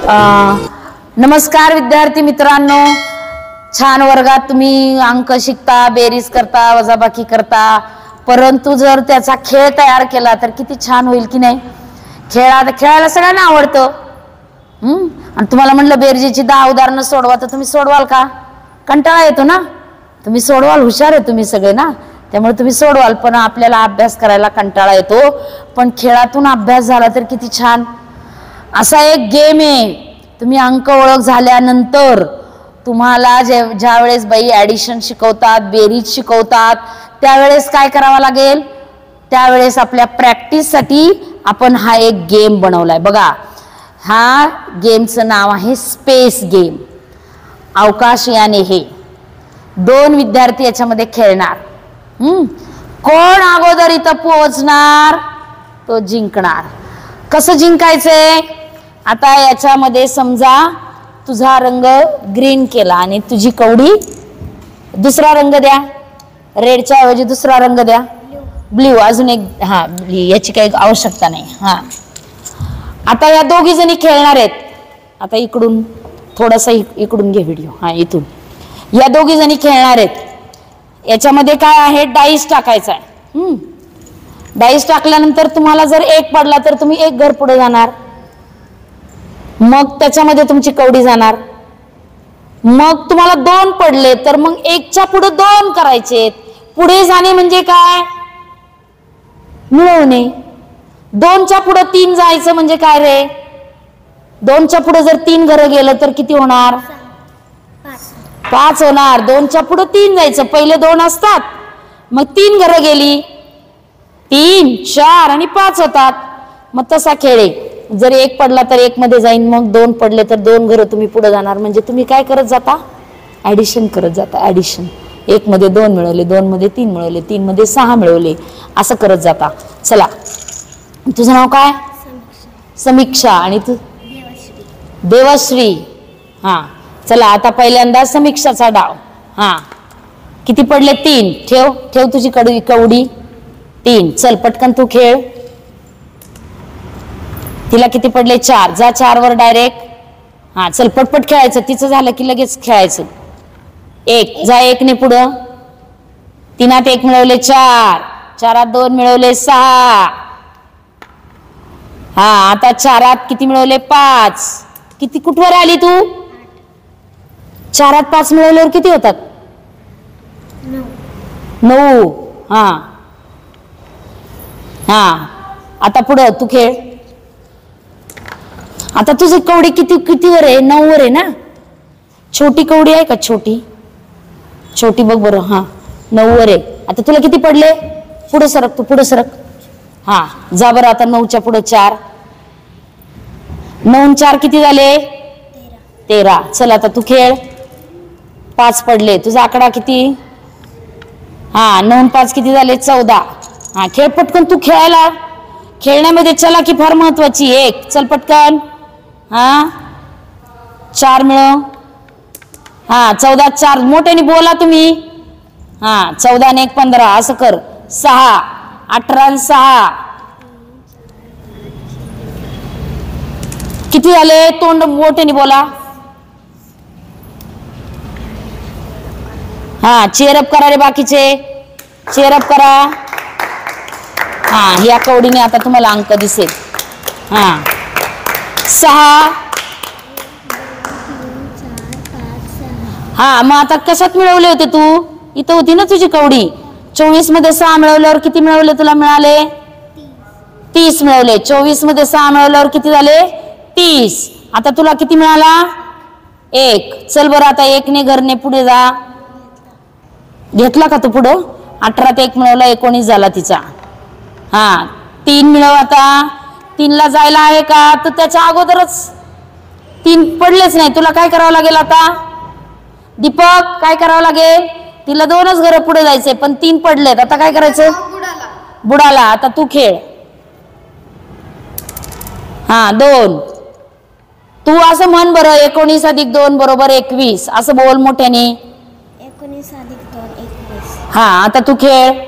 नमस्कार विद्यार्थी मित्रांनो, छान वर्गात तुम्ही अंक शिकता, बेरीज करता, वजाबाकी करता, परंतु जर त्याचा खेळ तयार केला तर किती छान होईल की नाही. खेळायला सगळ्यांना आवडतं. आणि तुम्हाला म्हटलं बेरजेची 10 उदाहरणं सोडवा तर तुम्ही सोडवाल का? कंटाळा येतो ना. तुम्ही सोडवाल, हुशार आहे तुम्ही सगळे ना, त्यामुळे तुम्ही सोडवाल. पण आपल्याला अभ्यास करायला कंटाळा येतो. पण खेळातून अभ्यास झाला तर किती छान. असा एक गेम आहे. तुम्ही अंक ओळख झाल्यानंतर तुम्हाला ज्या वेळेस बाई ॲडिशन शिकवतात, बेरीज शिकवतात, त्यावेळेस काय करावं लागेल? त्यावेळेस आपल्या प्रॅक्टिससाठी आपण हा एक गेम बनवलाय बघा. हा गेमचं नाव आहे स्पेस गेम, अवकाशयाने. हे 2 विद्यार्थी याच्यामध्ये खेळणार. कोण अगोदर इथं पोहोचणार तो जिंकणार. कसं जिंकायचंय? आता याच्यामध्ये समजा तुझा रंग ग्रीन केला आणि तुझी कवडी दुसरा रंग द्या. रेडच्या ऐवजी दुसरा रंग द्या, ब्ल्यू. अजून एक, हा, याची काही आवश्यकता नाही. हा, आता या दोघी जणी खेळणार आहेत. आता इकडून थोडासा इकडून घे व्हिडिओ. हा, इथून या दोघी जणी खेळणार आहेत. याच्यामध्ये काय आहे? डाईस टाकायचा आहे. डाईस टाकल्यानंतर तुम्हाला जर 1 पडला तर तुम्ही 1 घर पुढे जाणार. मग त्याच्यामध्ये तुमची कवडी जाणार. मग तुम्हाला 2 पडले तर मग 1च्या पुढे 2 करायचे. पुढे जाणे म्हणजे काय? मिळवणे. 2च्या पुढे 3 जायचं म्हणजे काय रे? 2च्या पुढे जर 3 घरं गेलं तर किती होणार? 5 होणार. 2च्या पुढे 3 जायचं. पहिले 2 असतात, मग 3 घरं गेली, 3, 4 आणि 5 होतात. मग तसा खेळ आहे. जर 1 पडला तर 1 मध्ये जाईन, मग 2 पडले तर 2 घरं तुम्ही पुढे जाणार. म्हणजे तुम्ही काय करत जाता? ऍडिशन करत जाता. ऍडिशन. 1 मध्ये 2 मिळवले, 2 मध्ये 3 मिळवले, 3 मध्ये 6 मिळवले, असं करत जाता. चला, तुझं नाव काय? समीक्षा. आणि तू? देवश्री. हा, चला आता पहिल्यांदा समीक्षाचा डाव. हा, किती पडले? 3. ठेव तुझी कवडी 3. चल पटकन तू खेळ. तिला किती पडले? 4. जा 4 वर डायरेक्ट. हा, चल पटपट खेळायचं. तिचं झालं की लगेच खेळायचं. 1 जा, 1 ने पुढं. 3त 1 मिळवले 4, 4त 2 मिळवले 6. हा, आता 4त किती मिळवले? 5. किती कुठवर आली तू? 4त 5 मिळवल्यावर किती होतात? 9. हा हा, आता पुढं तू खेळ. आता तुझी कवडी कितीवर आहे? 9 वर आहे ना. छोटी कवडी आहे का? छोटी बघ बरं. हा, 9 वर आहे. आता तुला किती पडले? पुढे सरक, तू पुढे सरक. हा, जा बरं. आता 9च्या पुढे 4. 9 4 किती झाले? 13. चल आता तू खेळ. 5 पडले. तुझा आकडा किती? हा, 9 5 किती झाले? 14. हा, खेळ पटकन तू खेळायला. खेळण्यामध्ये चला की फार महत्वाची. 1 चल पटकन. हा, 4 मिळव. हा, 14 4. मोठ्याने बोला तुम्ही. हा, 14 ने 1 15. असं कर. 6 18 6 किती झाले? तोंड मोठ्याने बोला. हा, चेअरअप करा रे बाकीचे. चेअरअप करा. हा, या कवडीने आता तुम्हाला अंक दिसेल. हा, 6. हा, मग आता कशात मिळवले होते तू? इथं होती ना तुझी कवडी. 24 मध्ये 6 मिळवल्यावर किती मिळवले तुला? मिळाले 30 मिळवले. 24 मध्ये 6 मिळवल्यावर किती झाले? 30. आता तुला किती मिळाला? 1. चल बरं, आता 1 ने घरने पुढे जा. घेतला का तू पुढं? 18त 1 मिळवला, 19 झाला तिचा. हा, 3 मिळव. आता 3 ला जायला आहे का? तर त्याच्या अगोदरच 3 पडलेच नाही. तुला काय करावं लागेल आता? दीपक, काय करावं लागेल? तिला 2च घरं पुढे जायचे, पण 3 पडलेत. आता काय करायचं? बुडाला. आता तू खेळ. हा, 2. तू असं म्हण बरं. 19 अधिक 2 बरोबर 21. असं बोल मोठ्याने. 19 अधिक 2 21. हा, आता तू खेळ.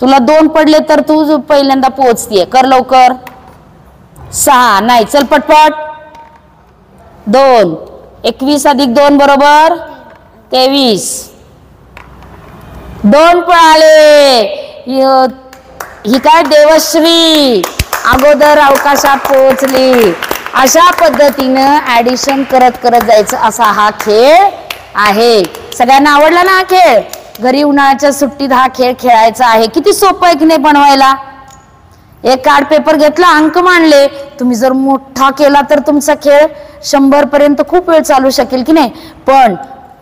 तुला 2 पडले तर तू पहिल्यांदा पोहोचतीये. कर लवकर. 6 नाही. चल पटपट. 2 21 अधिक 2 बरोबर 23 2 पळाले. ही काय देवश्री अगोदर अवकाशात पोहोचली. अशा पद्धतीनं ऍडिशन करत करत जायचं असा हा खेळ आहे. सगळ्यांना आवडला ना हा खेळ? घरी उन्हाळ्याच्या सुट्टीत हा खेळ खेळायचा आहे. किती सोपं आहे की नाही बनवायला? एक कार्ड पेपर घेतला, अंक मांडले. तुम्ही जर मोठा केला तर तुमचा खेळ 100 पर्यंत खूप वेळ चालू शकेल की नाही. पण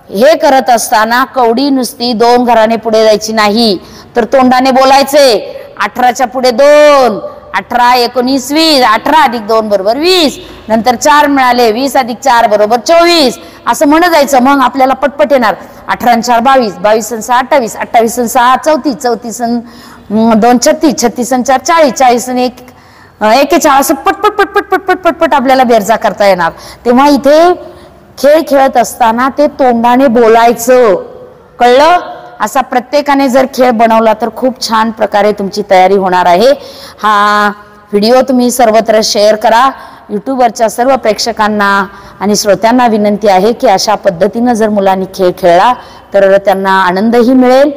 हे करत असताना कवडी नुसती 2 घराने पुढे जायची नाही, तर तोंडाने बोलायचे. 18च्या पुढे 2, 18 19 20, 18 अधिक 2 बरोबर 20, नंतर 4 मिळाले, 20 अधिक 4 बरोबर 24 असं म्हणत जायचं. मग आपल्याला पटपट येणार. 18 आणि 4 22, 22 आणि 6 28, 28 आणि 6 34, 34 आणि 2 36, 36 आणि 4 40, 40 आणि 1 41 असं पटपट पटपट पटपट पटपट आपल्याला बेरजा करता येणार. तेव्हा इथे खेळ खेळत असताना ते तोंडाने बोलायचं, कळलं? असा प्रत्येकाने जर खेळ बनवला तर खूप छान प्रकारे तुमची तयारी होणार आहे. हा व्हिडिओ तुम्ही सर्वत्र शेअर करा. यूट्यूबवरच्या सर्व प्रेक्षकांना आणि श्रोत्यांना विनंती आहे की अशा पद्धतीनं जर मुलांनी खेळ खेळला तर त्यांना आनंदही मिळेल,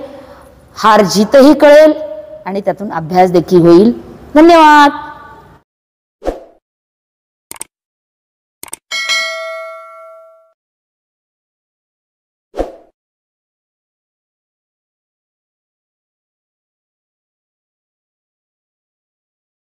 हार जीतही कळेल आणि त्यातून अभ्यास देखील होईल. धन्यवाद.